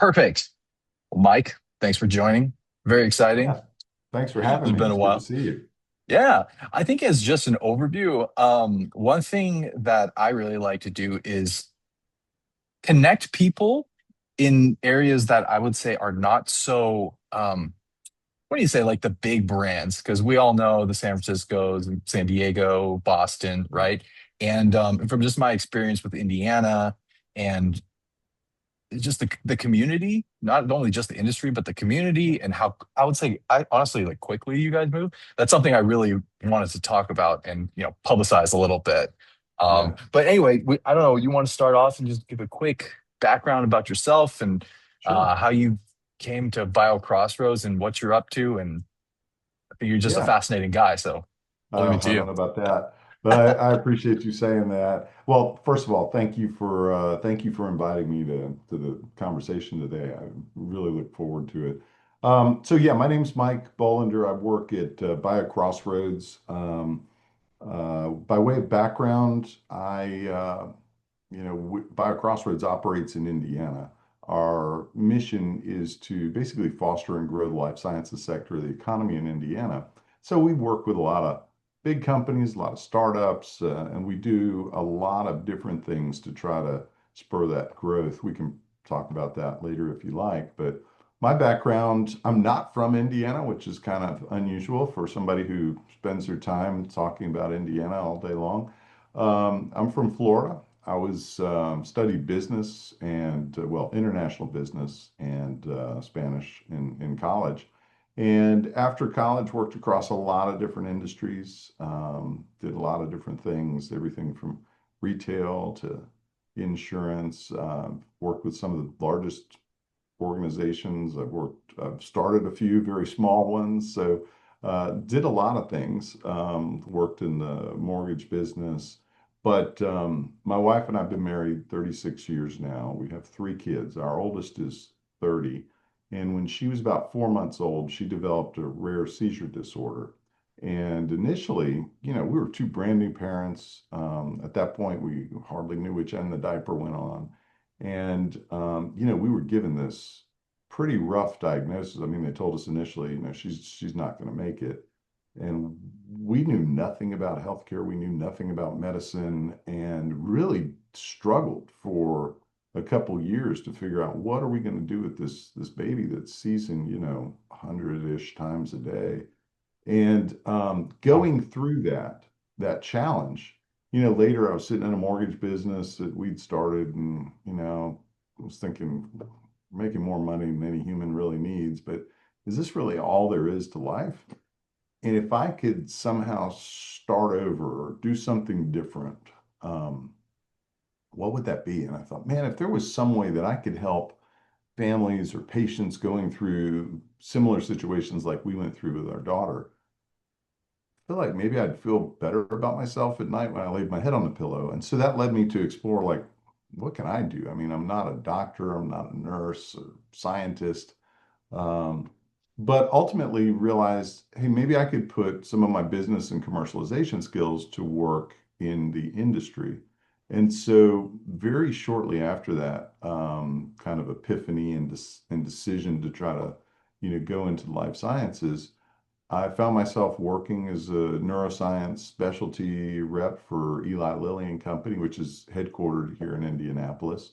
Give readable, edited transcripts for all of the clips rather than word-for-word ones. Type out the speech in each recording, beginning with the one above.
Perfect. Well, Mike, thanks for joining. Very exciting. Yeah, thanks for having It's me. been a It's good to while. see you. Yeah, I think as just an overview, one thing that I really like to do is connect people in areas that I would say are not so, what do you say, like the big brands? Because we all know the San Francisco's and San Diego, Boston, right? And from just my experience with Indiana and just the community, not only just the industry, but the community and how I would say, I honestly like quickly you guys move. That's something I really wanted to talk about and publicize a little bit. Yeah, But anyway, I don't know. You want to start off and just give a quick background about yourself and sure. how you came to BioCrossroads and what you're up to, and I think you're just a Yeah. fascinating guy. So I'll leave it to I don't you. know about that, but I appreciate you saying that. Well, first of all, thank you for inviting me to the conversation today. I really look forward to it. So yeah, my name's Mike Bolinder. I work at BioCrossroads. By way of background, BioCrossroads operates in Indiana. Our mission is to basically foster and grow the life sciences sector of the economy in Indiana. So we work with a lot of big companies, a lot of startups, and we do a lot of different things to try to spur that growth. We can talk about that later if you like, but my background, I'm not from Indiana, which is kind of unusual for somebody who spends their time talking about Indiana all day long. I'm from Florida. I was studied business and well, international business and Spanish in college. And after college, worked across a lot of different industries, did a lot of different things, everything from retail to insurance. Worked with some of the largest organizations. I've started a few very small ones. So did a lot of things. Worked in the mortgage business. But my wife and I have been married 36 years now. We have three kids. Our oldest is 30. And when she was about 4 months old, she developed a rare seizure disorder. And initially, we were two brand new parents. At that point, we hardly knew which end the diaper went on. And, we were given this pretty rough diagnosis. I mean, they told us initially, she's not going to make it. And we knew nothing about healthcare. We knew nothing about medicine and really struggled for a couple years to figure out what are we going to do with this baby that's seizing, 100-ish times a day. And Oh, going through that challenge, later I was sitting in a mortgage business that we'd started, and I was thinking, making more money than any human really needs, but is this really all there is to life? And if I could somehow start over or do something different, um, what would that be? And I thought, man, if there was some way that I could help families or patients going through similar situations like we went through with our daughter, feel like maybe I'd feel better about myself at night when I laid my head on the pillow. And so that led me to explore, like, what can I do? I mean, I'm not a doctor, I'm not a nurse or scientist, um, but ultimately realized, hey, maybe I could put some of my business and commercialization skills to work in the industry. And so very shortly after that, kind of epiphany and decision to try to, go into life sciences, I found myself working as a neuroscience specialty rep for Eli Lilly and Company, which is headquartered here in Indianapolis.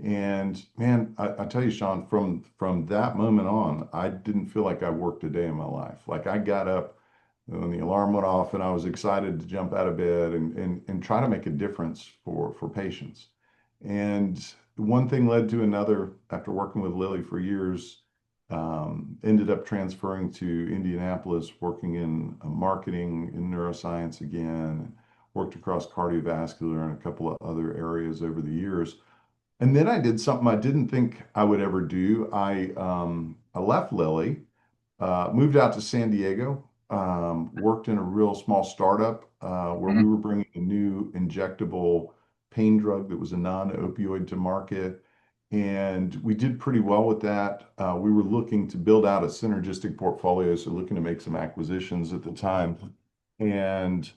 And man, I tell you, Sean, from that moment on, I didn't feel like I worked a day in my life. Like I got up when the alarm went off, and I was excited to jump out of bed and try to make a difference for patients. And one thing led to another. After working with Lilly for years, ended up transferring to Indianapolis, working in marketing in neuroscience again, worked across cardiovascular and a couple of other areas over the years. And then I did something I didn't think I would ever do. I left Lilly, moved out to San Diego, worked in a real small startup where we mhm. were bringing a new injectable pain drug that was a non-opioid to market. And we did pretty well with that. We were looking to build out a synergistic portfolio, so looking to make some acquisitions at the time. And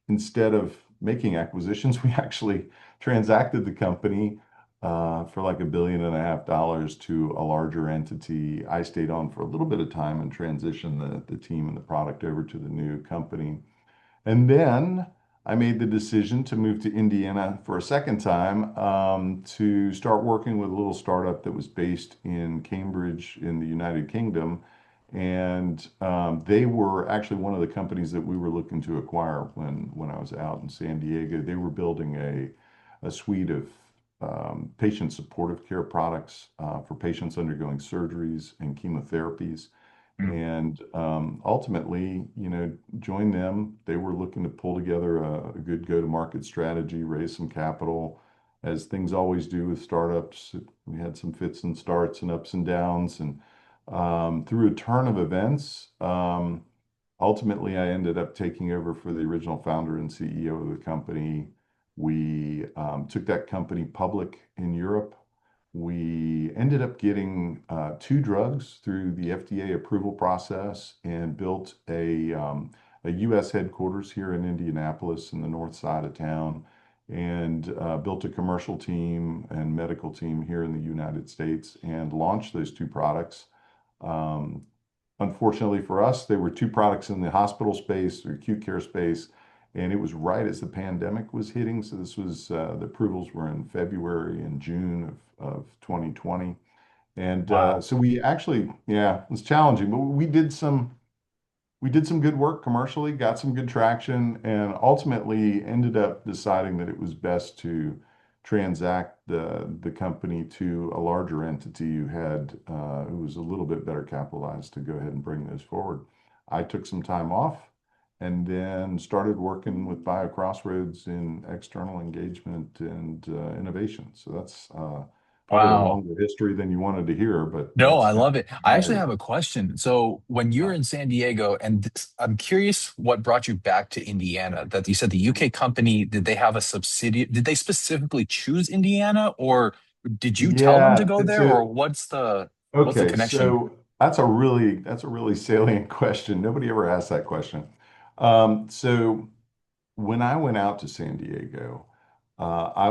instead of making acquisitions, we actually transacted the company. for like $1.5 billion to a larger entity. I stayed on for a little bit of time and transitioned the team and the product over to the new company. And then I made the decision to move to Indiana for a second time to start working with a little startup that was based in Cambridge in the United Kingdom. And they were actually one of the companies that we were looking to acquire when I was out in San Diego. They were building a suite of patient supportive care products for patients undergoing surgeries and chemotherapies. Mm. And ultimately, joined them. They were looking to pull together a good go-to-market strategy, raise some capital, as things always do with startups. We had some fits and starts and ups and downs. And through a turn of events, ultimately, I ended up taking over for the original founder and CEO of the company. We took that company public in Europe. We ended up getting two drugs through the FDA approval process and built a U.S. headquarters here in Indianapolis in the north side of town, and built a commercial team and medical team here in the United States and launched those two products. Um, Unfortunately for us, there were two products in the hospital space, the acute care space, and it was right as the pandemic was hitting. So this was the approvals were in February and June of 2020. And Wow. so we actually, yeah, it was challenging, but we did some good work commercially, got some good traction, and ultimately ended up deciding that it was best to transact the company to a larger entity who was a little bit better capitalized to go ahead and bring those forward. I took some time off and then started working with BioCrossroads in external engagement and innovation. So that's probably a Wow. longer history than you wanted to hear, but No, that's I kind love it. I of actually have a question. So, when you were in San Diego, and I'm curious what brought you back to Indiana, that you said the UK company, did they have a subsidiary? Did they specifically choose Indiana, or did you tell them to yeah. go there, or So what's the okay, connection? so that's a really salient question. Nobody ever asked that question. So when I went out to San Diego, I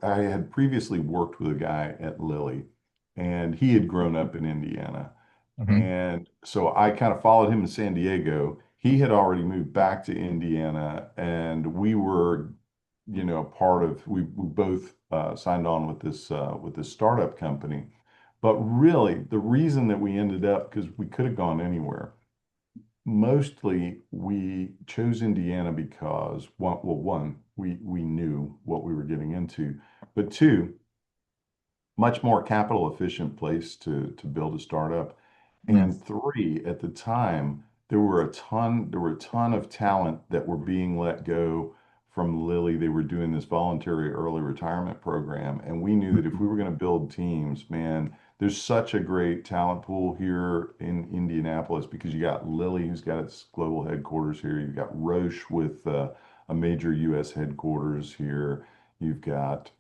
had previously worked with a guy at Lilly, and he had grown up in Indiana. Hmm. And so I kind of followed him to San Diego. He had already moved back to Indiana, and we were, part of we both signed on with this startup company. But really, the reason that we ended up, because we could have gone anywhere, mostly we chose Indiana because one, we knew what we were getting into, but two, much more capital efficient place to build a startup. Mm. And three, at the time, there were a ton of talent that were being let go from Lilly. They were doing this voluntary early retirement program. And we knew that if we were going to build teams, man, there's such a great talent pool here in Indianapolis because you got Lilly, who's got its global headquarters here. You've got Roche with a major US headquarters here. You've got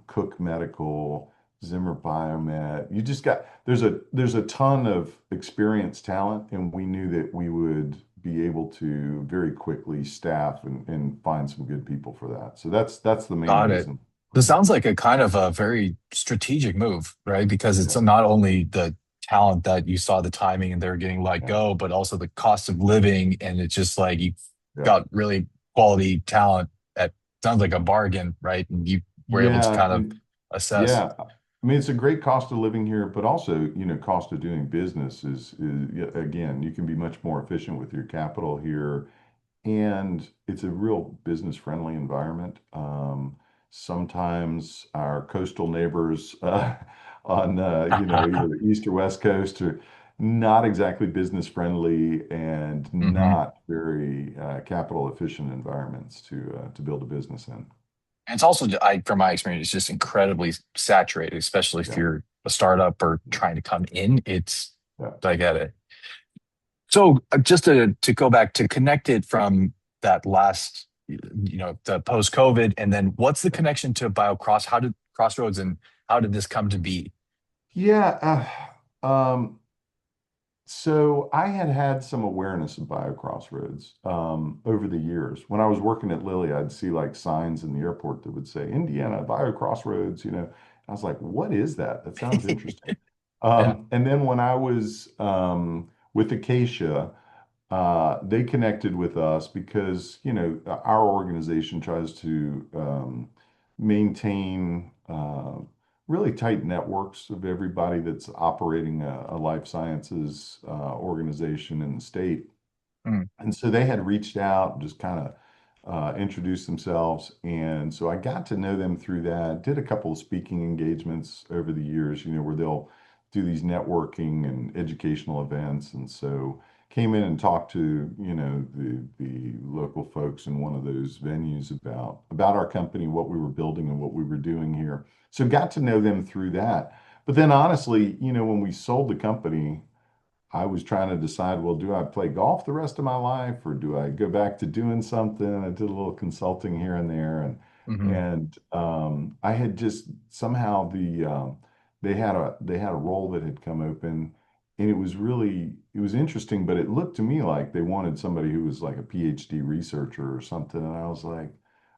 Cook Medical, Zimmer Biomet. You just got there's a ton of experienced talent, and we knew that we would be able to very quickly staff and find some good people for that. So that's the main Got it. reason for This sounds moving. like a kind of a very strategic move, right? Because it's Yeah, not only the talent that you saw the timing and they're getting let yeah, go, but also the cost of living. And it's just like you yeah, got really quality talent at sounds like a bargain, right? And you were able to yeah, kind of and assess. yeah. I mean, it's a great cost of living here, but also, cost of doing business is yeah, again, you can be much more efficient with your capital here. And it's a real business friendly environment. Sometimes our coastal neighbors on either the east or west coast are not exactly business friendly and Hmm. not very capital efficient environments to build a business in. And it's also, from my experience, it's just incredibly saturated, especially if Yeah, you're a startup or trying to come in. yeah, I get it. So, just to go back to connect it from that last, the post COVID, and then what's the yeah. connection to BioCross? How did Crossroads and how did this come to be? Yeah. So I had had some awareness of BioCrossroads over the years. When I was working at Lilly, I'd see like signs in the airport that would say Indiana BioCrossroads. I was like, what is that? That sounds interesting. Yeah. And then when I was with Acacia, they connected with us because, our organization tries to maintain really tight networks of everybody that's operating a life sciences organization in the state. Mm, And so they had reached out, just kind of introduced themselves. And so I got to know them through that, did a couple of speaking engagements over the years, where they'll do these networking and educational events. And so came in and talked to, the local folks in one of those venues about our company, what we were building and what we were doing here. So got to know them through that. But then honestly, when we sold the company, I was trying to decide, well, do I play golf the rest of my life or do I go back to doing something? I did a little consulting here and there, hmm and I had just somehow they had a role that had come open, and it was interesting, but it looked to me like they wanted somebody who was like a PhD researcher or something, and I was like,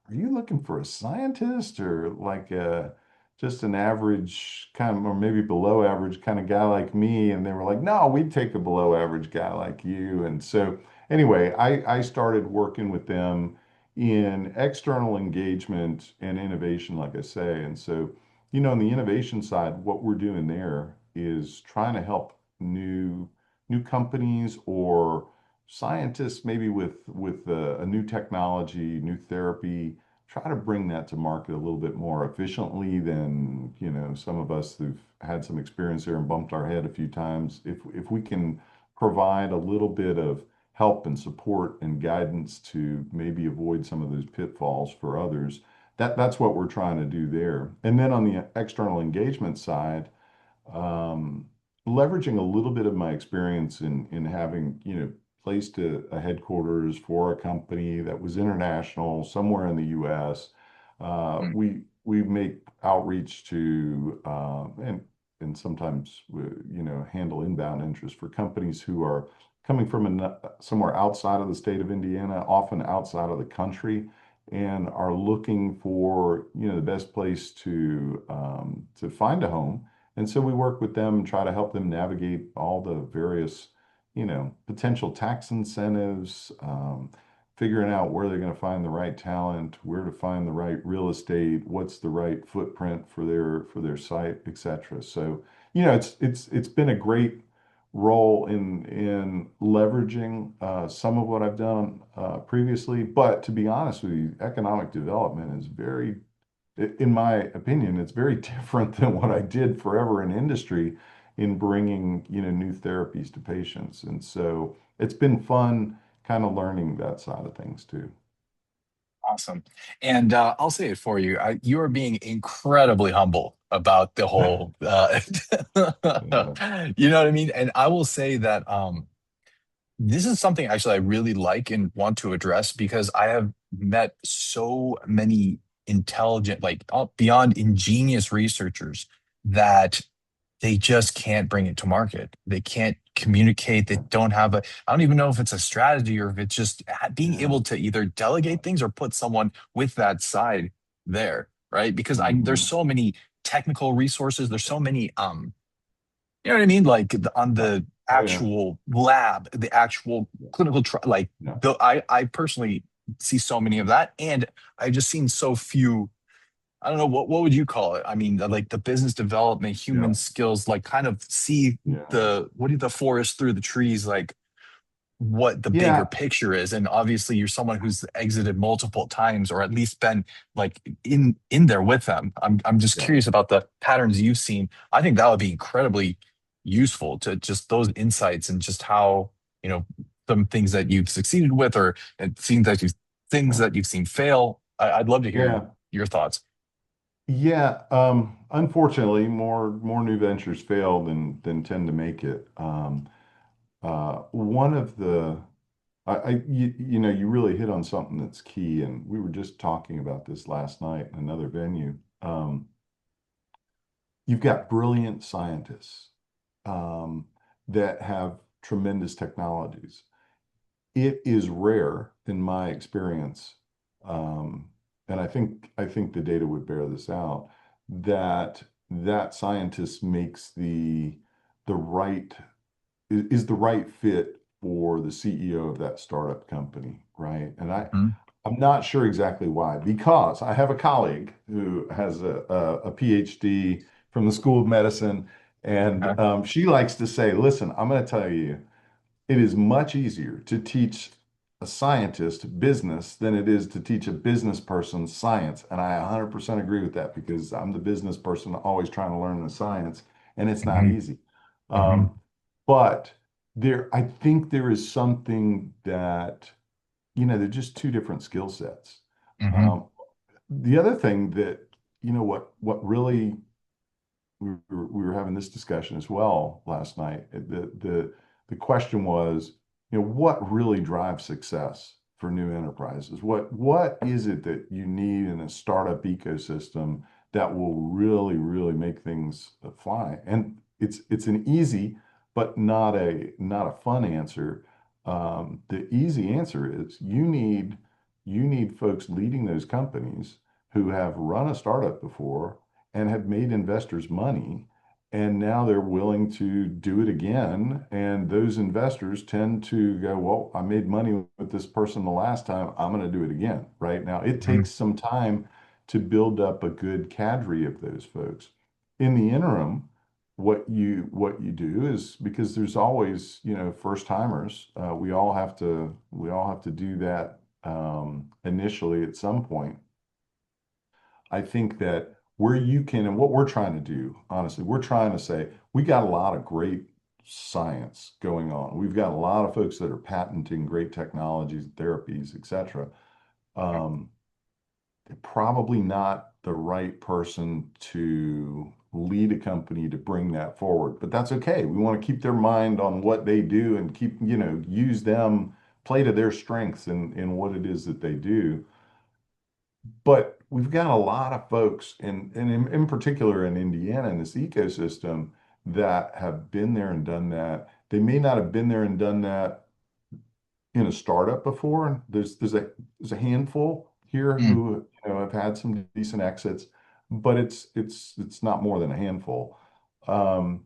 are you looking for a scientist or like a just an average kind of, or maybe below average kind of guy like me? And they were like, no, we'd take a below average guy like you. And so, anyway, I started working with them in external engagement and innovation, like I say. And so, on the innovation side, what we're doing there is trying to help new companies or scientists maybe with a new technology, new therapy, try to bring that to market a little bit more efficiently than, some of us who've had some experience there and bumped our head a few times. If we can provide a little bit of help and support and guidance to maybe avoid some of those pitfalls for others, that's what we're trying to do there. And then on the external engagement side, um, leveraging a little bit of my experience in having, placed a headquarters for a company that was international somewhere in the U.S. mm, We make outreach to and sometimes we, handle inbound interest for companies who are coming from somewhere outside of the state of Indiana, often outside of the country, and are looking for, the best place to find a home. And so we work with them and try to help them navigate all the various, potential tax incentives, figuring out where they're going to find the right talent, where to find the right real estate, what's the right footprint for their site, etc. So, it's been a great role in leveraging some of what I've done previously. But to be honest with you, economic development is very, in my opinion, it's very different than what I did forever in industry in bringing, new therapies to patients. And so it's been fun kind of learning that side of things too. awesome. And I'll say it for you. You are being incredibly humble about the whole, Yeah. you know what I mean? And I will say that this is something actually I really like and want to address because I have met so many intelligent, like beyond ingenious researchers that they just can't bring it to market. They can't communicate. They don't have I don't even know if it's a strategy or if it's just being Yeah. able to either delegate things or put someone with that side there, right? Because there's Mhm. so many technical resources. There's so many, you know what I mean? Like on Yeah. the Oh yeah. actual lab, the actual clinical trial, like Yeah. I personally see so many of that. And I've just seen so few. I don't know what would you call it? I mean, like the business development, Yeah. human skills, like kind of see Yeah. the forest through the trees, like what the bigger Yeah. picture is. And obviously, you're someone who's exited multiple times, or at least been like in there with them. I'm just Yeah. curious about the patterns you've seen. I think that would be incredibly useful to just those insights and just how some things that you've succeeded with, or and things Yeah. that you've seen fail. I'd love to hear Yeah. your thoughts. Yeah, unfortunately, more new ventures fail than tend to make it. One of the you really hit on something that's key, and we were just talking about this last night in another venue. You've got brilliant scientists that have tremendous technologies. It is rare in my experience, um, and I think the data would bear this out, that that scientist makes the right is the right fit for the CEO of that startup company, right? And Mhm. I'm not sure exactly why, because I have a colleague who has a PhD from the School of Medicine, and Okay. she likes to say, listen, I'm going to tell you, it is much easier to teach a scientist business than it is to teach a business person science. And I 100% agree with that because I'm the business person always trying to learn the science, and it's not Mhm. easy. Mhm. Um, but I think there is something that, they're just two different skill sets. Mhm. Um, the other thing that, what really we were having this discussion as well last night. The question was, what really drives success for new enterprises? What is it that you need in a startup ecosystem that will really, really make things fly? And it's an easy but not a fun answer. The easy answer is you need folks leading those companies who have run a startup before and have made investors money. And now they're willing to do it again. And those investors tend to go, well, I made money with this person the last time. I'm going to do it again. Right now, it Mhm. takes some time to build up a good cadre of those folks. In the interim, what you do is, because there's always, first timers. We all have to do that initially at some point. I think that where you can, and what we're trying to do, honestly, we're trying to say we got a lot of great science going on. We've got a lot of folks that are patenting great technologies, therapies, et cetera. Um, they're probably not the right person to lead a company to bring that forward, but that's okay. We want to keep their mind on what they do and keep, use them, play to their strengths in what it is that they do. But we've got a lot of folks, and in particular in Indiana, in this ecosystem, that have been there and done that. They may not have been there and done that in a startup before. There's a handful here Mm. who have had some decent exits, but it's not more than a handful. Um,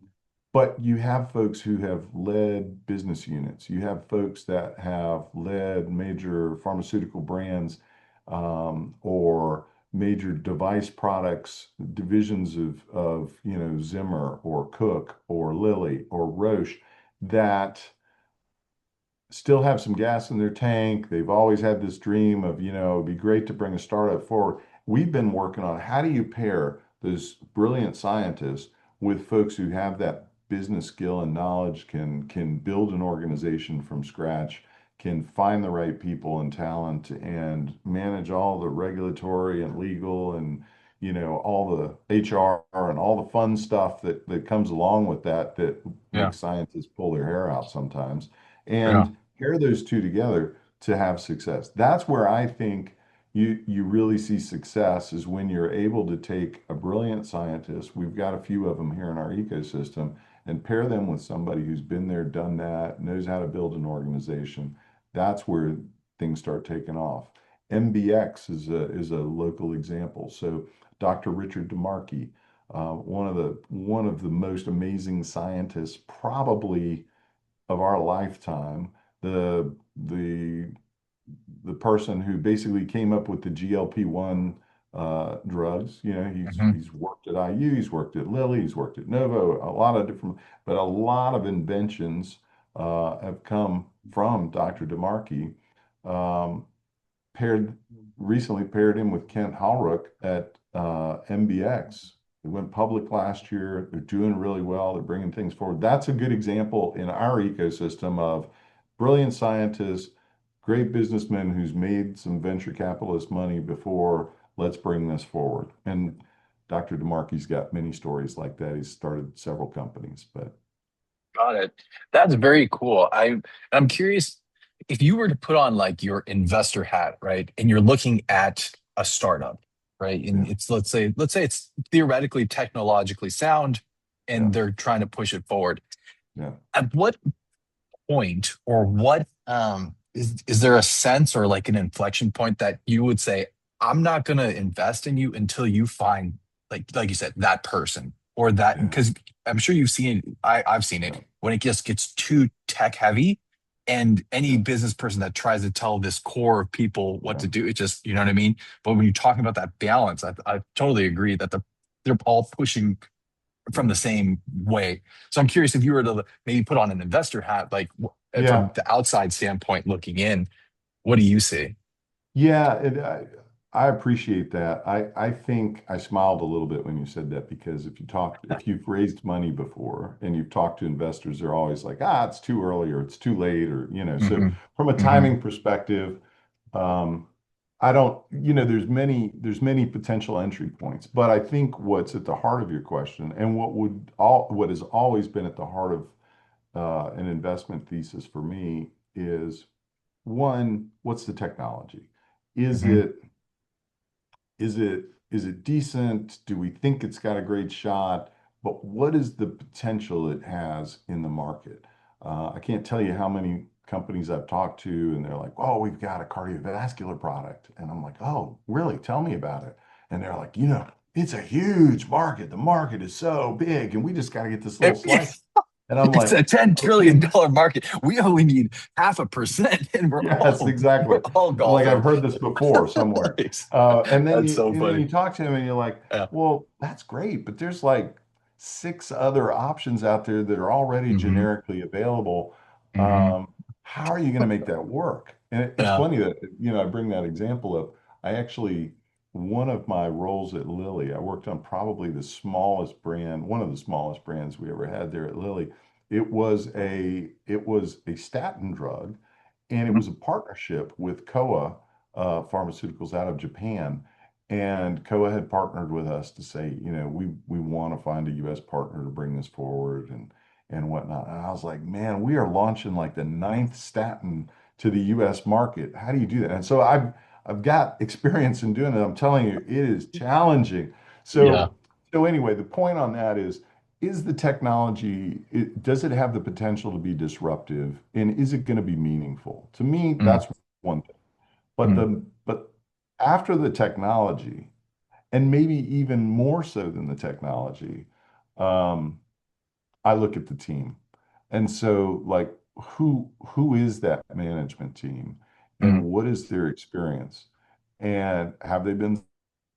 but you have folks who have led business units. You have folks that have led major pharmaceutical brands, or major device products divisions of Zimmer or Cook or Lilly or Roche that still have some gas in their tank. They've always had this dream of, it'd be great to bring a startup forward. We've been working on how do you pair those brilliant scientists with folks who have that business skill and knowledge, can build an organization from scratch, can find the right people and talent, and manage all the regulatory and legal and all the HR and all the fun stuff that comes along with that Yeah. makes scientists pull their hair out sometimes. Yeah. And pair those two together to have success. That's where I think you really see success, is when you're able to take a brilliant scientist. We've got a few of them here in our ecosystem, and pair them with somebody who's been there, done that, knows how to build an organization. That's where things start taking off. MBX is a local example. So Dr. Richard DeMarchi, one of the most amazing scientists probably of our lifetime, the the the person who basically came up with the GLP-1 drugs. He's Mhm. he's worked at IU, he's worked at Lilly, he's worked at Novo, a lot of different, but a lot of inventions have come from Dr. DeMarchi. Um, paired Recently paired him with Kent Hallrook at MBX. They went public last year. They're doing really well. They're bringing things forward. That's a good example in our ecosystem of brilliant scientists, great businessmen who's made some venture capitalist money before. Let's bring this forward. And Dr. DeMarchi's got many stories like that. He's started several companies, but Got it. That's very cool. I'm curious if you were to put on like your investor hat, right? And you're looking at a startup, right? And yeah, it's let's say it's theoretically technologically sound yeah, and they're trying to push it forward. yeah. At what point, or what is there a sense or like an inflection point that you would say, I'm not going to invest in you until you find, like you said, that person or that, Yeah, because I'm sure you've seen it. I've seen it when it just gets too tech heavy, and any yeah, business person that tries to tell this core of people what yeah, to do, it just, you know what I mean? But when you're talking about that balance, I totally agree that they're all pushing from yeah. the same way. So I'm curious, if you were to maybe put on an investor hat, like from Yeah. the outside standpoint looking in, what do you see? Yeah, I appreciate that. I think I smiled a little bit when you said that because if you've raised money before and you've talked to investors, they're always like, it's too early or it's too late or, so Hmm. from a Hmm. timing perspective, um, I don't, there's many potential entry points, but I think what's at the heart of your question and what has always been at the heart of an investment thesis for me is one, what's the technology? Is Hmm. it is it decent? Do we think it's got a great shot? But what is the potential it has in the market? I can't tell you how many companies I've talked to, and they're like, "Oh, we've got a cardiovascular product," and I'm like, "Oh, really? Tell me about it." And they're like, it's a huge market. The market is so big, and we just got to get this little slice. And I'm It's like, a okay. $10 trillion market. We only need 0.5%, and we're Yes, all exactly. we're all I'm like, I've golfing. heard this before somewhere. Nice. And then That's you so and then funny. you talk to him and you're like, Yeah. well, that's great, but there's like six other options out there that are already Hmm. generically available. Hmm. Um, how are you going to make that work? And it's Yeah. funny that, I bring that example up. I actually, one of my roles at Lilly, I worked on probably one of the smallest brands we ever had there at Lilly. It was a statin drug, and it Mhm. was a partnership with Kowa Pharmaceuticals out of Japan. And Kowa had partnered with us to say, we want to find a U.S. partner to bring this forward and whatnot. And I was like, man, we are launching like the ninth statin to the U.S. market. How do you do that? And so I've got experience in doing it. I'm telling you, it is challenging. Yeah. So anyway, the point on that is the technology, does it have the potential to be disruptive, and is it going to be meaningful? To me, Mm. that's one thing. But Mm. the but after the technology, and maybe even more so than the technology, um, I look at the team. And so like who is that management team and Mm. what is their experience? And have they been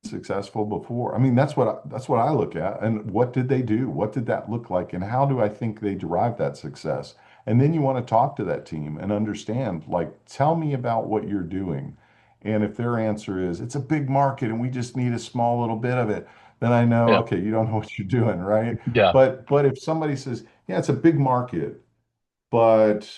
successful before? I mean, that's what I look at. And what did they do? What did that look like? And how do I think they derived that success? And then you want to talk to that team and understand, like, tell me about what you're doing. And if their answer is it's a big market and we just need a small little bit of it, then I know, Yeah. okay, you don't know what you're doing, right? Yeah. But if somebody says, yeah, it's a big market, but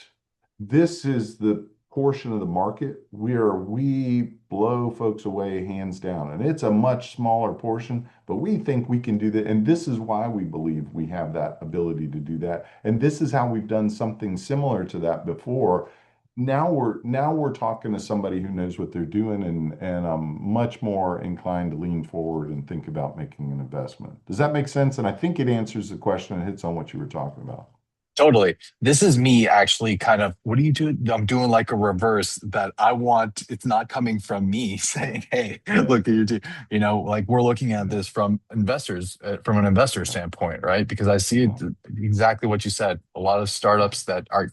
this is the portion of the market where we blow folks away hands down. And it's a much smaller portion, but we think we can do that. And this is why we believe we have that ability to do that. And this is how we've done something similar to that before. Now we're talking to somebody who knows what they're doing, and I'm much more inclined to lean forward and think about making an investment. Does that make sense? And I think it answers the question and hits on what you were talking about. Totally. This is me actually kind of, what are you doing? I'm doing like a reverse that I want, it's not coming from me saying, hey, Yeah. look at your team. Like we're looking at Yeah. this from investors, from an investor standpoint, right? Because I see it Yeah. exactly what you said. A lot of startups that are,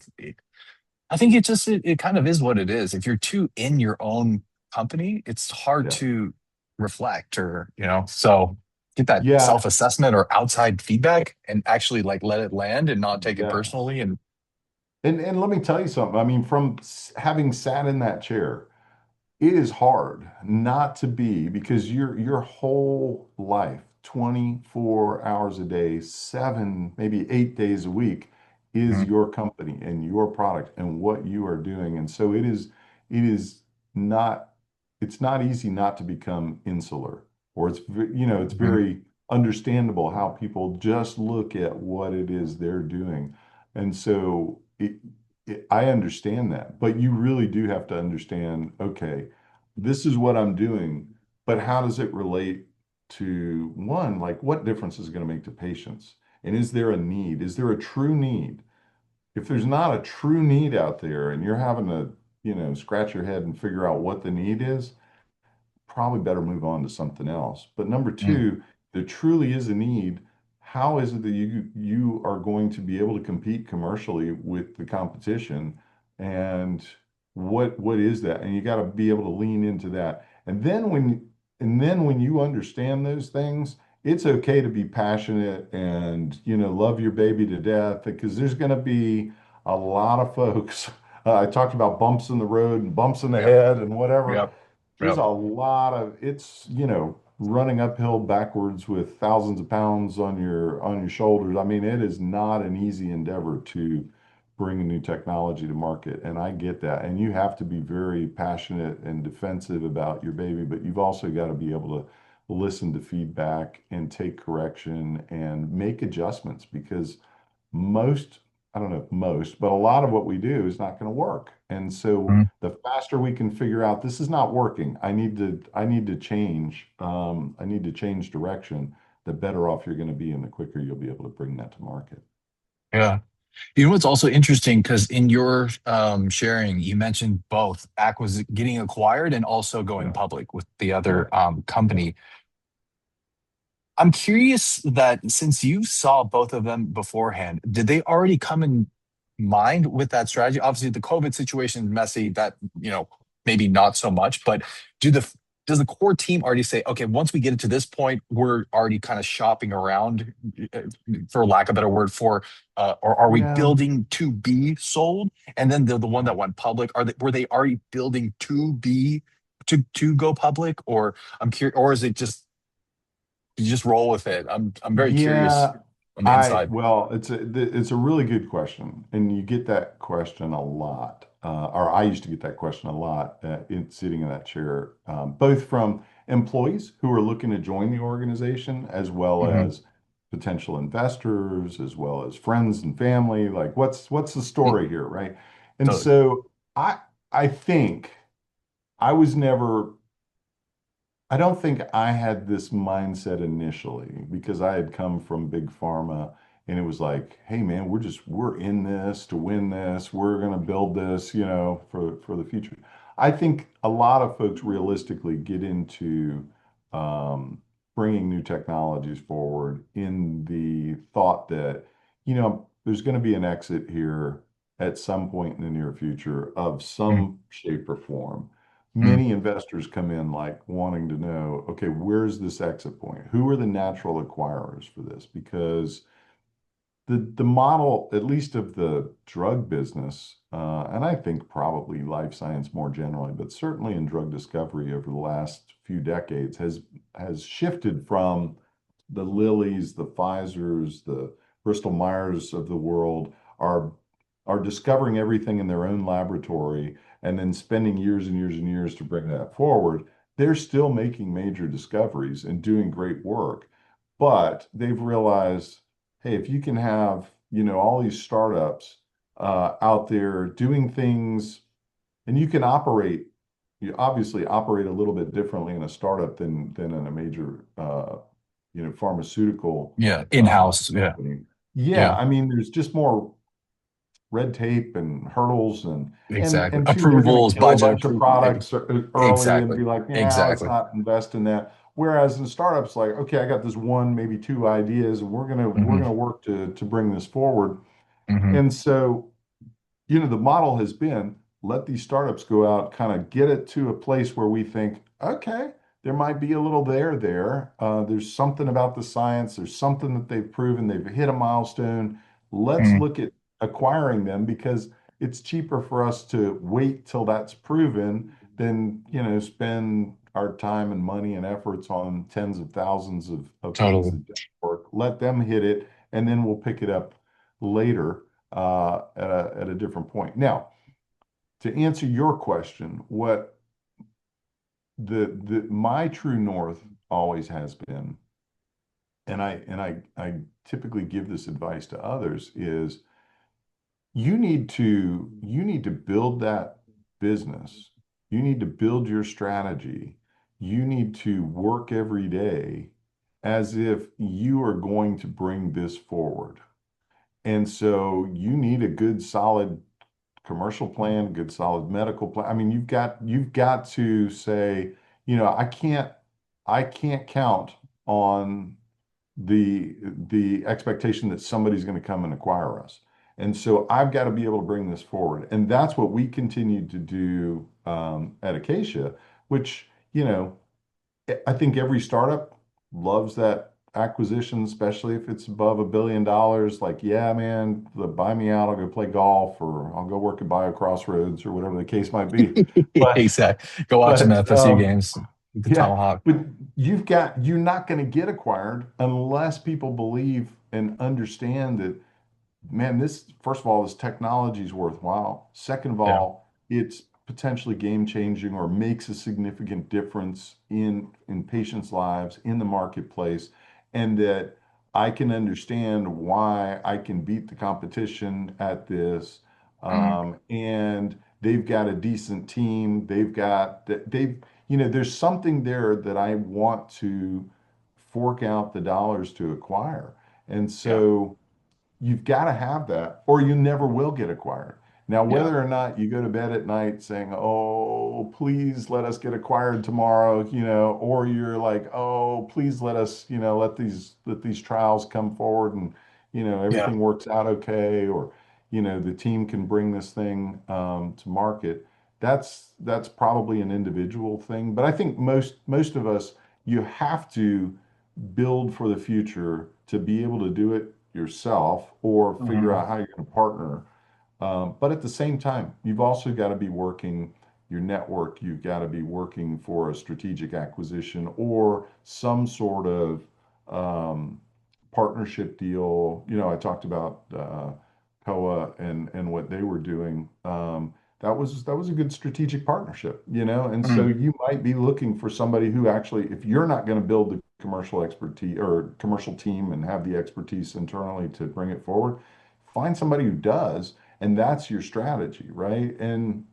I think it kind of is what it is. If you're too in your own company, it's hard Yeah. to reflect so get that Yeah. self-assessment or outside feedback and actually like let it land and not take it Yes. personally. And And let me tell you something. I mean, from having sat in that chair, it is hard not to be because your whole life, 24 hours a day, 7, maybe 8 days a week is Mhm. your company and your product and what you are doing. And so it is not it's not easy not to become insular, or it's Mhm. very understandable how people just look at what it is they're doing. And so I understand that, but you really do have to understand, okay, this is what I'm doing, but how does it relate to like what difference is it going to make to patients? And is there a need? Is there a true need? if there's not a true need out there and you're having to, scratch your head and figure out what the need is, probably better move on to something else. But number Mm, two, there truly is a need. How is it that you are going to be able to compete commercially with the competition? And what is that? And you got to be able to lean into that. And then when you understand those things, it's okay to be passionate and love your baby to death because there's going to be a lot of folks. I talked about bumps in the road and bumps in the yep, head and whatever. yep, There's yep. a lot of it's, running uphill backwards with thousands of pounds on your shoulders. I mean, it is not an easy endeavor to bring a new technology to market, and I get that. And you have to be very passionate and defensive about your baby, but you've also got to be able to listen to feedback and take correction and make adjustments because most, I don't know if most, but a lot of what we do is not going to work. And so Mm, the faster we can figure out this is not working, I need to change. I need to change direction. The better off you're going to be, and the quicker you'll be able to bring that to market. yeah. You know what's also interesting because in your sharing, you mentioned both getting acquired and also going Yeah, public with the yeah, other yeah. company. I'm curious that since you saw both of them beforehand, did they already come in mind with that strategy? Obviously, the COVID situation is messy. That, maybe not so much. But do the does the core team already say, okay, once we get it to this point, we're already kind of shopping around, uh, for lack of a better word, or are we Yeah, building to be sold? And then the one that went public, were they already building to be to go public, or I'm curious, or is it just you just roll with it? I'm very curious yeah. on the inside. Well, it's a really good question, and you get that question a lot, or I used to get that question a lot in sitting in that chair, both from employees who are looking to join the organization, as well Hmm. as potential investors, as well as friends and family. Like, what's the story here, right? And Totally. so I think I was never. I don't think I had this mindset initially because I had come from big pharma and it was like, hey man, we're in this to win this. We're going to build this, for the future. I think a lot of folks realistically get into um, bringing new technologies forward in the thought that, there's going to be an exit here at some point in the near future of Mm, some shape or form. mm, Many investors come in like wanting to know, okay, where's this exit point? Who are the natural acquirers for this? Because the model, at least of the drug business, and I think probably life science more generally, but certainly in drug discovery over the last few decades, has shifted from the Lillys, the Pfizers, the Bristol Myers of the world are discovering everything in their own laboratory and then spending years and years and years to bring that forward. They're still making major discoveries and doing great work, but they've realized, hey, if you can have, all these startups out there doing things, and you obviously operate a little bit differently in a startup than in a major, pharmaceutical yeah, uh, in-house. Yeah, company. Yeah, yeah, I mean, there's just more red tape and hurdles and exactly. and two, they're going to Approvals, kill a budget bunch of approval. products early and Exactly, be like, yeah, let's exactly. not invest in that. Whereas in startups, like, okay, I got this one, maybe two ideas, and we're Hmm. gonna work to bring this forward. Hmm. And so, the model has been let these startups go out, kind of get it to a place where we think, okay, there might be a little there. There's something about the science. There's something that they've proven. They've hit a milestone. Let's Hmm. look at acquiring them because it's cheaper for us to wait till that's proven than, spend our time and money and efforts on tens of thousands of things Totally. that don't work. Let them hit it, and then we'll pick it up later at a different point. Now, to answer your question, what the my true north always has been, and I typically give this advice to others, is you need to build that business. You need to build your strategy. You need to work every day as if you are going to bring this forward. And so you need a good, solid commercial plan, good, solid medical plan. I mean, you've got to say, I can't count on the expectation that somebody's going to come and acquire us. And so I've got to be able to bring this forward. And that's what we continued to do at Acacia, which, I think every startup loves that acquisition, especially if it's above $1 billion. Like, yeah, man, buy me out. I'll go play golf or I'll go work at BioCrossroads or whatever the case might be. But, Exactly. Go watch some but, FSU games. The yeah, Tomahawk. but you're not going to get acquired unless people believe and understand that, man, this, first of all, this technology is worthwhile. Second of Yeah. all, it's potentially game changing or makes a significant difference in patients' lives in the marketplace, and that I can understand why I can beat the competition at this. Mm. And they've got a decent team. There's something there that I want to fork out the dollars to acquire. And Yeah. so you've got to have that, or you never will get acquired. Now, Yeah. whether or not you go to bed at night saying, "Oh, please let us get acquired tomorrow," or you're like, "Oh, please let us, let these trials come forward and, Yeah. everything works out okay," or, the team can bring this thing to market. That's probably an individual thing, but I think most of us, you have to build for the future to be able to do it yourself or figure Hmm. out how you're going to partner. But at the same time, you've also got to be working your network. You've got to be working for a strategic acquisition or some sort of partnership deal. I talked about Koa and what they were doing. That was a good strategic partnership, and so Mm. you might be looking for somebody who actually, if you're not going to build the commercial expertise or commercial team and have the expertise internally to bring it forward, find somebody who does, and that's your strategy, right? And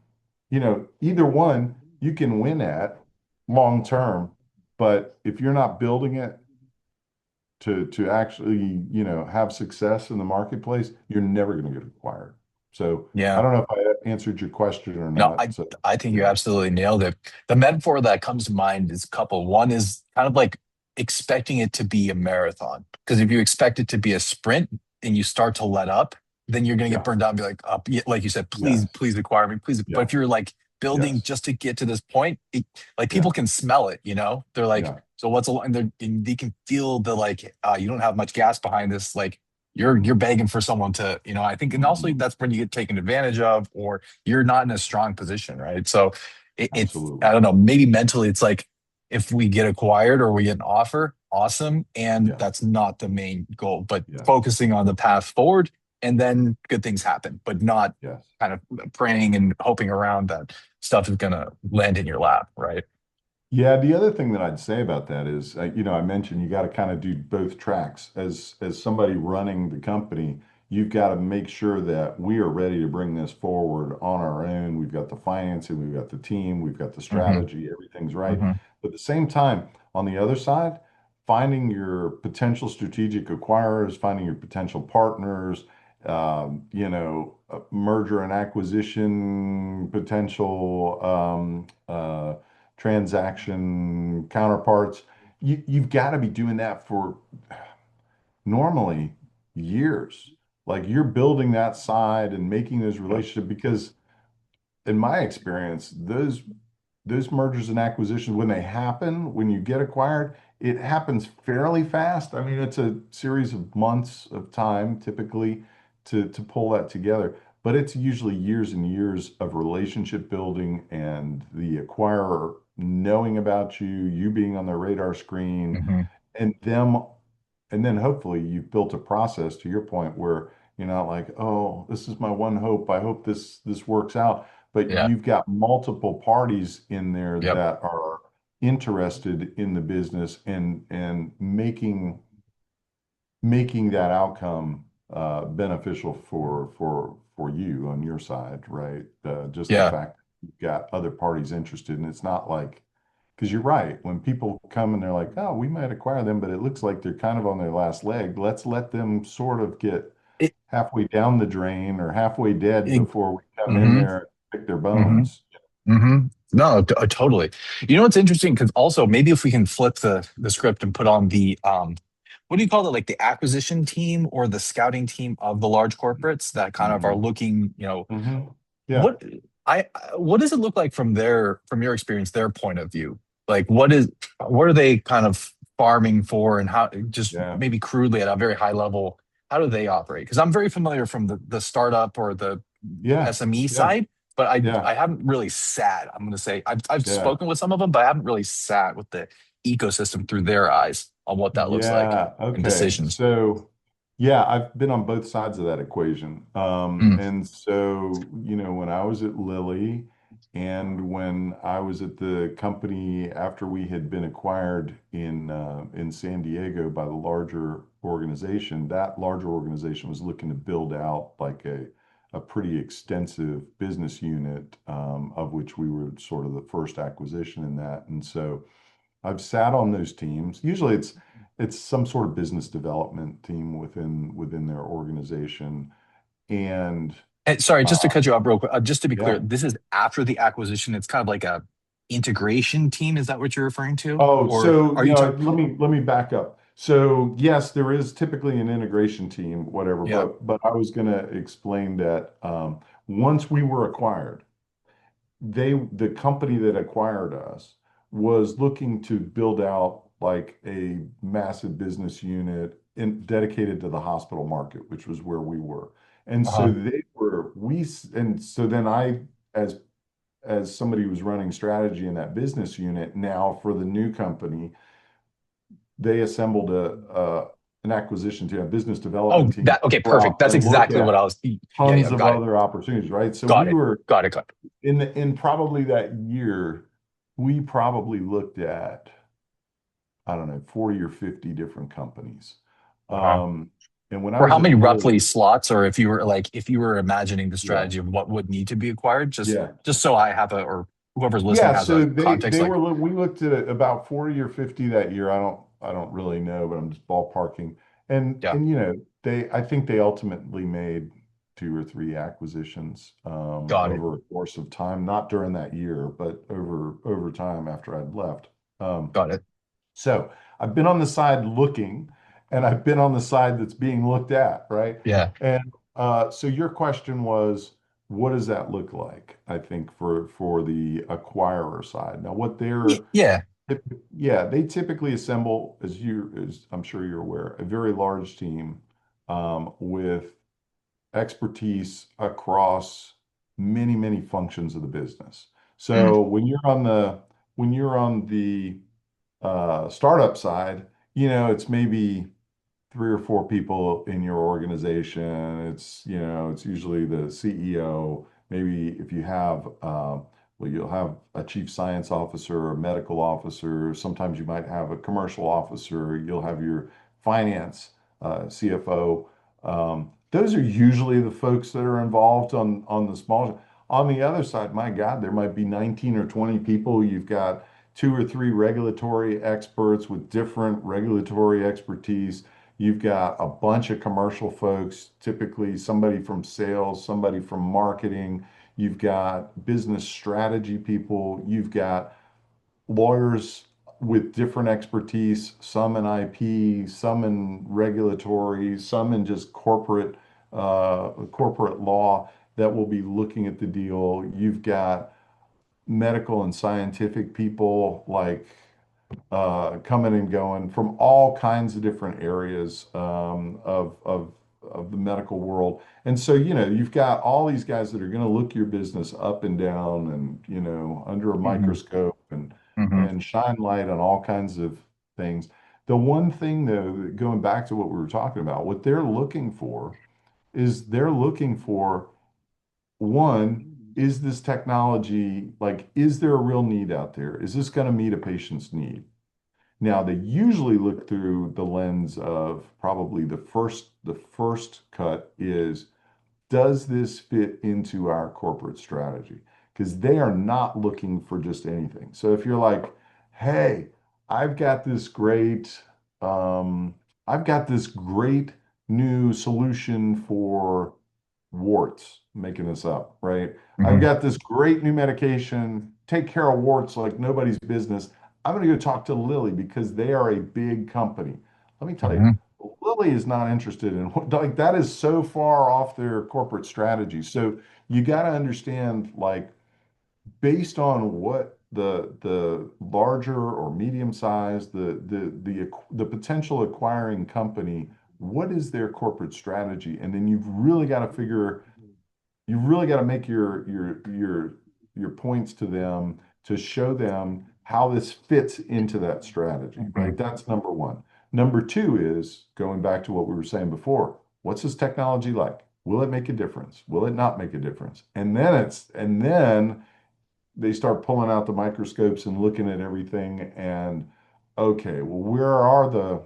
either one you can win at long term, but if you're not building it to actually, have success in the marketplace, you're never going to get acquired. So I Yeah. don't know if I answered your question or No, not. I So I think you yeah, absolutely nailed it. The metaphor that comes to mind is a couple. One is kind of like expecting it to be a marathon. Because if you expect it to be a sprint and you start to let up, then you're going to get yeah, burned out and be like, like you said, please, yes, please acquire me, please. But yeah, if you're like building yes, just to get to this point, like people yeah, can smell it, They're like, yeah, so what's a and they can feel the like, you don't have much gas behind this. Like you're mhm, begging for someone to, I think, and also mhm, that's when you get taken advantage of, or you're not in a strong position, right? So it's, absolutely, I don't know, maybe mentally it's like if we get acquired or we get an offer, awesome. And yeah, that's not the main goal, but yes, focusing on the path forward and then good things happen, but not yes. kind of praying and hoping around that stuff is going to land in your lap, right? Yeah, the other thing that I'd say about that is, I mentioned you got to kind of do both tracks. As somebody running the company, you've got to make sure that we are ready to bring this forward on our own. We've got the financing, we've got the team, we've got the Hmm. strategy, everything's right. Hmm. But at the same time, on the other side, finding your potential strategic acquirers, finding your potential partners, merger and acquisition potential. Transaction counterparts. You've got to be doing that for normally years. Like you're building that side and making those relationships because in my experience, those mergers and acquisitions, when they happen, when you get acquired, it happens fairly fast. I mean, it's a series of months of time typically to pull that together, but it's usually years and years of relationship building and the acquirer knowing about you, you being on their radar screen, Hmm. and them, and then hopefully you've built a process to your point where you're not like, oh, this is my one hope. I hope this works out. But Yeah. you've got multiple parties in there Yep. that are interested in the business and making that outcome beneficial for you on your side, right? Just the Yeah. fact that you've got other parties interested, and it's not like, because you're right, when people come and they're like, oh, we might acquire them, but it looks like they're kind of on their last leg. Let's let them sort of get It, halfway down the drain or halfway dead it, before we come in hmm there and pick their hmm bones. hmm No, totally. You know what's interesting? Because also maybe if we can flip the script and put on the what do you call it? Like the acquisition team or the scouting team of the large corporates that kind of are Mhm. looking, Mhm. Yeah. what what does it look like from your experience, their point of view? Like what are they kind of farming for and how just Yeah. maybe crudely at a very high level, how do they operate? Because I'm very familiar from the startup or the Yeah. SME Yeah. side, but I Yeah. haven't really sat, I'm gonna say I've Yeah. spoken with some of them, but I haven't really sat with the ecosystem through their eyes on what that looks like Yeah. and Okay. decisions. So, yeah, I've been on both sides of that equation. Mm, And so, when I was at Lilly and when I was at the company after we had been acquired in San Diego by the larger organization, that larger organization was looking to build out like a pretty extensive business unit, of which we were sort of the first acquisition in that. And so, I've sat on those teams. Usually it's some sort of business development team within their organization. And And sorry, just to uh, cut you off real quick, just to be clear, yeah. this is after the acquisition. It's kind of like a integration team. Is that what you're referring to? Oh, Or so are you talking? let me back up. So yes, there is typically an integration team, whatever, Yeah. but I was going to explain that once we were acquired, the company that acquired us was looking to build out like a massive business unit dedicated to the hospital market, which was where we were. And so Uh-huh. they were we and so then I as somebody who was running strategy in that business unit now for the new company, they assembled an acquisition team, a business Oh, development team that to okay, go perfect. out That's and look exactly what at I was. Yeah, yeah, tons of got it. other opportunities, right? So Got we it. were Got it. Got it. in probably that year, we probably looked at, I don't know, 40 or 50 different companies. Uh-huh. Um, and when I For was how at many roughly Lilly, slots, or if you were imagining the yeah, strategy of what would need to be acquired, yeah. just so I have a or whoever's listening Yeah, has so a they context, they like, were we looked at about 40 or 50 that year. I don't really know, but I'm just ballparking. And yeah, and they I think they ultimately made two or three acquisitions got it. over a course of time, not during that year, but over time after I'd left. Um, Got it. so I've been on the side looking, and I've been on the side that's being looked at, right? Yeah. And so your question was, what does that look like? I think for the acquirer side. Now, what they're Yeah. yeah, they typically assemble, as I'm sure you're aware, a very large team with expertise across many, many functions of the business. Mm, So when you're on the startup side, it's maybe three or four people in your organization. It's usually the CEO. Maybe if you have, well, you'll have a chief science officer, a medical officer. Sometimes you might have a commercial officer. You'll have your finance, CFO. Those are usually the folks that are involved on the small. On the other side, my God, there might be 19 or 20 people. You've got two or three regulatory experts with different regulatory expertise. You've got a bunch of commercial folks, typically somebody from sales, somebody from marketing. You've got business strategy people. You've got lawyers with different expertise, some in IP, some in regulatory, some in just corporate law that will be looking at the deal. You've got medical and scientific people like coming and going from all kinds of different areas of the medical world. And so, you've got all these guys that are going to look your business up and down and, under a hmm microscope and hmm and shine light on all kinds of things. The one thing though, going back to what we were talking about, what they're looking for is they're looking for one, is this technology like, is there a real need out there? Is this going to meet a patient's need? Now, they usually look through the lens of probably the first cut is, does this fit into our corporate strategy? Because they are not looking for just anything. So if you're like, hey, I've got this great, um, I've got this great new solution for warts, making this up, right? I've Hmm. got this great new medication, take care of warts like nobody's business. I'm going to go talk to Lilly because they are a big company. Let me tell you, Hmm. Lilly is not interested in like that is so far off their corporate strategy. So you got to understand like based on what the larger or medium sized the potential acquiring company, what is their corporate strategy? And then you've really got to make your points to them to show them how this fits into that strategy, Hmm. right? That's number one. Number two is going back to what we were saying before. What's this technology like? Will it make a difference? Will it not make a difference? And then they start pulling out the microscopes and looking at everything and okay, well, where are the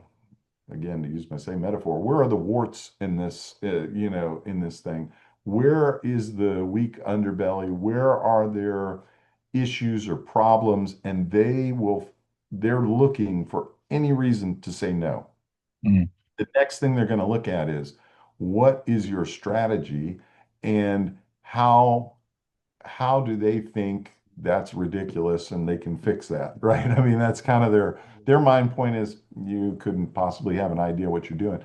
again to use my same metaphor, where are the warts in this in this thing? Where is the weak underbelly? Where are there issues or problems? And they're looking for any reason to say no. Hmm. The next thing they're going to look at is what is your strategy and how do they think that's ridiculous and they can fix that, right? I mean, that's kind of their mind point is you couldn't possibly have an idea what you're doing.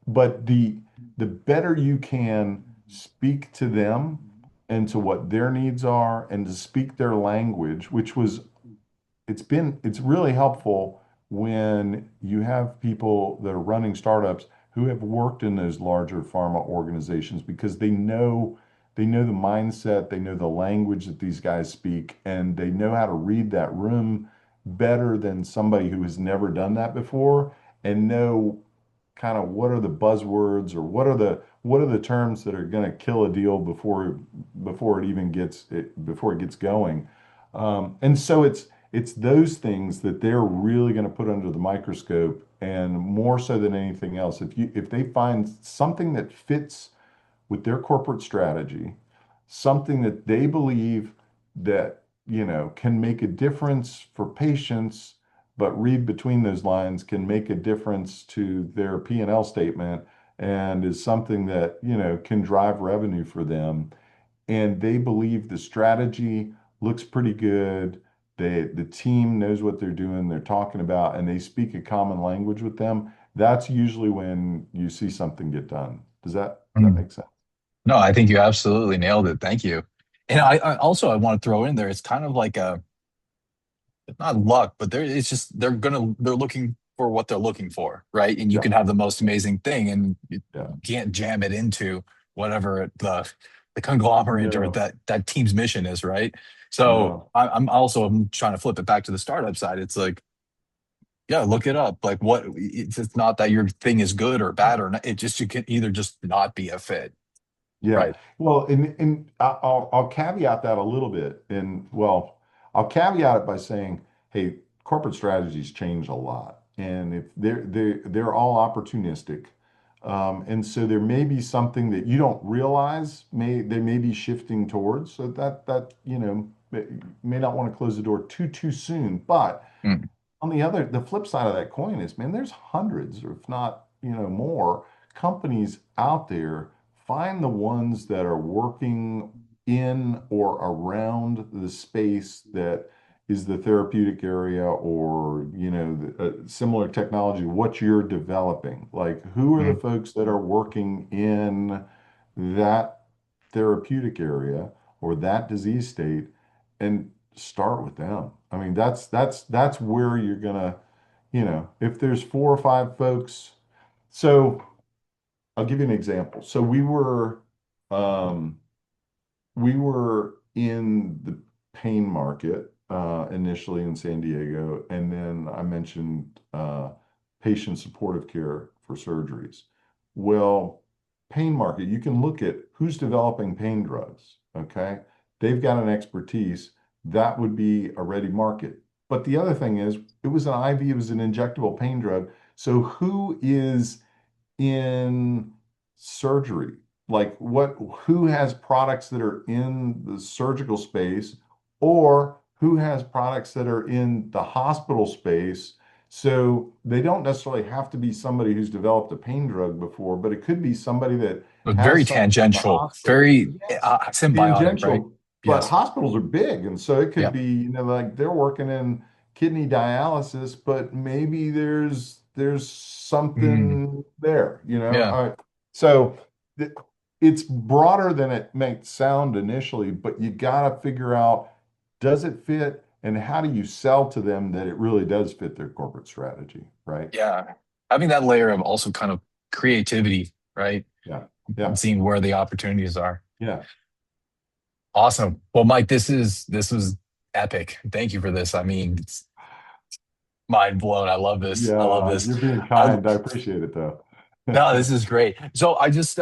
But the better you can speak to them and to what their needs are and to speak their language, which was it's really helpful when you have people that are running startups who have worked in those larger pharma organizations because they know the mindset, they know the language that these guys speak, and they know how to read that room better than somebody who has never done that before and know kind of what are the buzzwords or what are the terms that are going to kill a deal before it even before it gets going. And so it's those things that they're really going to put under the microscope, and more so than anything else, if they find something that fits with their corporate strategy, something that they believe that, can make a difference for patients, but read between those lines can make a difference to their P&L statement and is something that, can drive revenue for them. And they believe the strategy looks pretty good. The team knows what they're doing, they're talking about, and they speak a common language with them. That's usually when you see something get done. Does that Hmm. make sense? No, I think you absolutely nailed it. Thank you. And I want to throw in there, it's kind of like a, it's not luck, but it's just they're looking for what they're looking for, right? And you Yeah, can have the most amazing thing, and you yeah. can't jam it into whatever the conglomerate or No, that team's mission is, right? So no. I'm trying to flip it back to the startup side. It's like, yeah, look it up. Like it's not that your thing is good or bad or not. It just you can either just not be a fit, Yeah. right? Well, and I'll caveat that a little bit. And well, I'll caveat it by saying, hey, corporate strategies change a lot. And if they're all opportunistic. And so there may be something that you don't realize they may be shifting towards. So that may not want to close the door too soon. But Mm. the flip side of that coin is, man, there's hundreds, or if not, more companies out there. Find the ones that are working in or around the space that is the therapeutic area or, similar technology, what you're developing. Like, who are the Mm. folks that are working in that therapeutic area or that disease state? And start with them. I mean, that's where you're gonna, if there's four or five folks. So I'll give you an example. So um, we were in the pain market initially in San Diego, and then I mentioned patient supportive care for surgeries. Well, pain market, you can look at who's developing pain drugs. Okay, they've got an expertise that would be a ready market. But the other thing is, it was an IV, it was an injectable pain drug. So who is in surgery? Like who has products that are in the surgical space or who has products that are in the hospital space So they don't necessarily have to be somebody who's developed a pain drug before, but it could be somebody that But very has something in the tangential, hospital. very Yes, symbiotic, right? tangential, but Yes. hospitals are big. And so it could Yep. be, like they're working in kidney dialysis, but maybe there's Mm, something there, yeah. So th- it's broader than it might sound initially, but you got to figure out, does it fit? And how do you sell to them that it really does fit their corporate strategy, right? Yeah. Having that layer of also kind of creativity, right? Yeah, And yeah, seeing where the opportunities are. yeah, Awesome. Well, Mike, this was epic. Thank you for this. I mean, it's mind blown. I love this. I love yeah. this. You're being I, kind. I appreciate it, though. no, this is great. So I just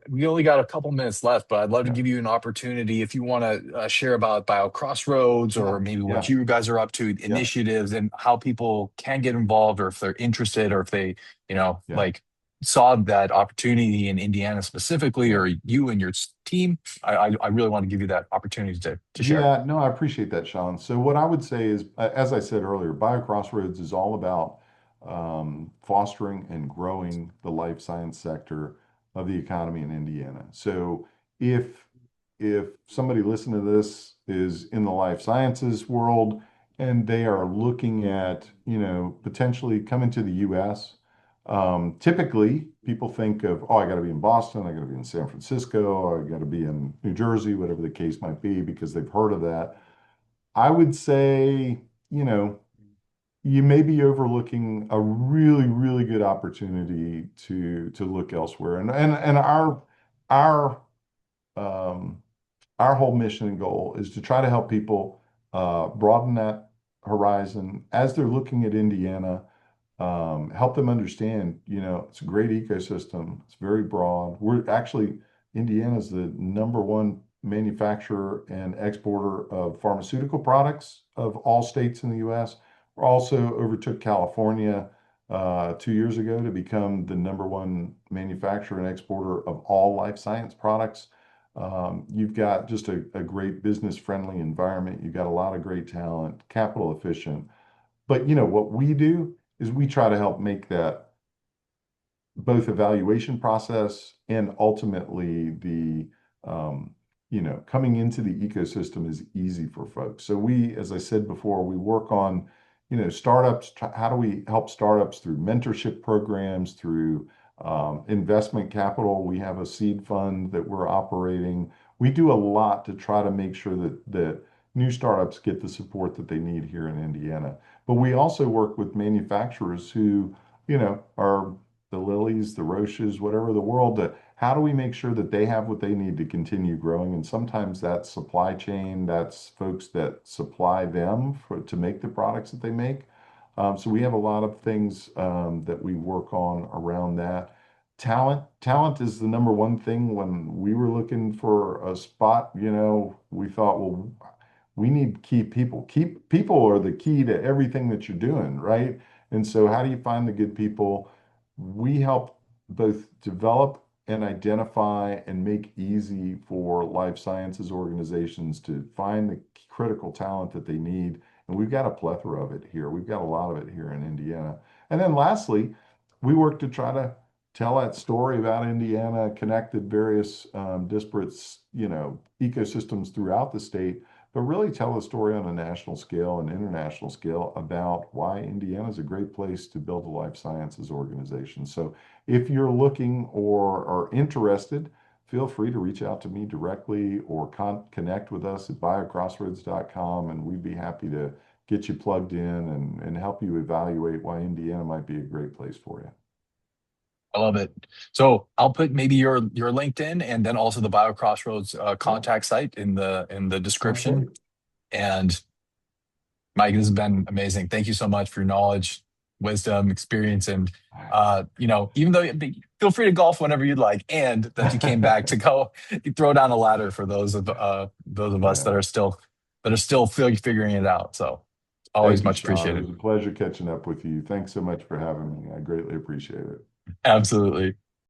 we only got a couple minutes left, but I'd love to Yeah, give you an opportunity if you want to share about BioCrossroads yeah, or maybe what yeah, you guys are up to, yeah, initiatives and how people can get involved or if they're interested or if they, yeah, like saw that opportunity in Indiana specifically yeah. or you and your team. I really want to give you that opportunity to share. Yeah, no, I appreciate that, Sean. So what I would say is, as I said earlier, BioCrossroads is all about fostering and growing the life science sector of the economy in Indiana. So if if somebody listening to this is in the life sciences world and they are looking at, potentially coming to the U.S., typically people think of, oh, I got to be in Boston, I got to be in San Francisco, I got to be in New Jersey, whatever the case might be, because they've heard of that. I would say, you know, you may be overlooking a really, really good opportunity to look elsewhere. And our um, our whole mission and goal is to try to help people broaden that horizon as they're looking at Indiana, help them understand, it's a great ecosystem. It's very broad. We're actually, Indiana's the number one manufacturer and exporter of pharmaceutical products of all states in the U.S. We also overtook California 2 years ago to become the number one manufacturer and exporter of all life science products. You've got just a great business friendly environment. You've got a lot of great talent, capital efficient. But what we do is we try to help make that both evaluation process and ultimately the coming into the ecosystem is easy for folks. So we, as I said before, we work on startups. How do we help startups through mentorship programs, through investment capital? We have a seed fund that we're operating. We do a lot to try to make sure that new startups get the support that they need here in Indiana. But we also work with manufacturers who are the Lillies, the Roches, whatever the world, how do we make sure that they have what they need to continue growing? And sometimes that's supply chain, that's folks that supply them to make the products that they make. So we have a lot of things that we work on around that. Talent is the number one thing. When we were looking for a spot, we thought, well, we need key people. Keep people are the key to everything that you're doing, right? And so how do you find the good people? We help both develop and identify and make easy for life sciences organizations to find the critical talent that they need. And we've got a plethora of it here. We've got a lot of it here in Indiana. And then lastly, we work to try to tell that story about Indiana, connected various disparate, ecosystems throughout the state, but really tell a story on a national scale and international scale about why Indiana is a great place to build a life sciences organization. So if you're looking or are interested, feel free to reach out to me directly or connect with us at biocrossroads.com, and we'd be happy to get you plugged in and help you evaluate why Indiana might be a great place for you. I love it. So I'll put maybe your LinkedIn and then also the BioCrossroads Yeah, contact site in the sounds great. description. And Mike, this has been amazing. Thank you so much for your knowledge, wisdom, experience, and even though feel free to golf whenever you'd like, and that you came back to go throw down a ladder for those of us Yeah. that are still figuring it out. So always Thank you, much Sean. It appreciated. was a pleasure catching up with you. Thanks so much for having me. I greatly appreciate it. Absolutely.